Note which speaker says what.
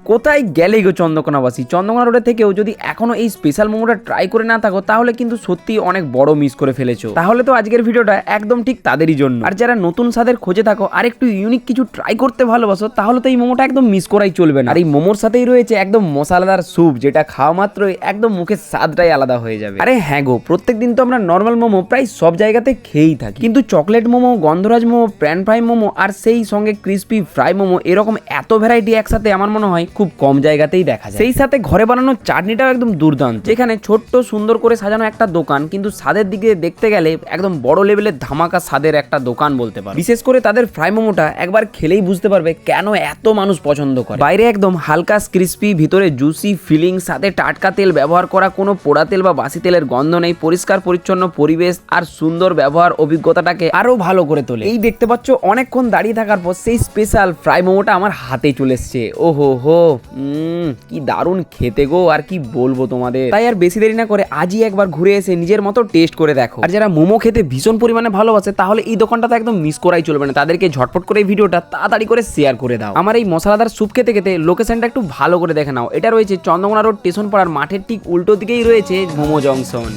Speaker 1: কোথায় গেলে গো চন্দ্রকোনাবাসী? চন্দ্রকোনা রোডে থেকেও যদি এখনো এই স্পেশাল মোমোটা ট্রাই করে না থাকো তাহলে কিন্তু সত্যি অনেক বড় মিস করে ফেলেছো। তাহলে তো আজকের ভিডিওটা একদম ঠিক তাদেরই জন্য। আর যারা নতুন স্বাদের খোঁজে থাকো আর একটু ইউনিক কিছু ট্রাই করতে ভালোবাসো তাহলে তো এই মোমোটা একদম মিস করাই চলবে না। আর এই মোমোর সাথেই রয়েছে একদম মশলাদার স্যুপ, যেটা খাওয়া মাত্রই একদম মুখের স্বাদটাই আলাদা হয়ে যাবে। আরে হ্যাঁ গো, প্রত্যেকদিন তো আমরা নর্মাল মোমো প্রায় সব জায়গাতে খেয়েই থাকি, কিন্তু চকলেট মোমো, গন্ধরাজ মোমো, প্যান ফ্রাই মোমো আর সেই সঙ্গে ক্রিস্পি ফ্রাই মোমো এরকম এত ভ্যারাইটি একসাথে আমার মনে হয় খুব কম জায়গাতেই দেখা যায়। সেই সাথে ঘরে বানানো চাটনিটাও একদম দুর্দান্ত। যেখানে ছোট্ট সুন্দর করে সাজানো একটা দোকান, কিন্তু স্বাদের দিকে দেখতে গেলে একদম বড় লেভেলের ধামাকা স্বাদের একটা দোকান বলতে পারো। বিশেষ করে তাদের ফ্রাই মোমোটা একবার খেলেই বুঝতে পারবে কেন এত মানুষ পছন্দ করে। বাইরে একদম হালকা ক্রিস্পি, ভিতরে জুসি ফিলিং, সাথে টাটকা তেল ব্যবহার করা, কোনো পোড়া তেল বা বাসি তেলের গন্ধ নেই, পরিষ্কার পরিচ্ছন্ন পরিবেশ আর সুন্দর ব্যবহার অভিজ্ঞতাটাকে আরো ভালো করে তোলে। এই দেখতে পাচ্ছ অনেকক্ষণ দাঁড়িয়ে থাকার পর সেই স্পেশাল ফ্রাই মোমোটা আমার হাতে চলে এসছে। ওহো হো, কি দারুণ খেতে গো, আর কি বলবো তোমাদের। তাই আর বেশি দেরি না করে আজই একবার ঘুরে এসে নিজের মতো টেস্ট করে দেখো। আর যারা মোমো খেতে ভীষণ পরিমাণে ভালোবাসে তাহলে এই দোকানটা তো একদম মিস করাই চলবে না। তাদেরকে ঝটপট করে এই ভিডিওটা তাড়াতাড়ি করে শেয়ার করে দাও। আমার এই মশলাদার স্যুপ খেতে খেতে লোকেশনটা একটু ভালো করে দেখে নাও। এটা রয়েছে চন্দ্রকোনা রোড স্টেশন পাড়ার মাঠের ঠিক উল্টো দিকেই রয়েছে মোমো জংশন।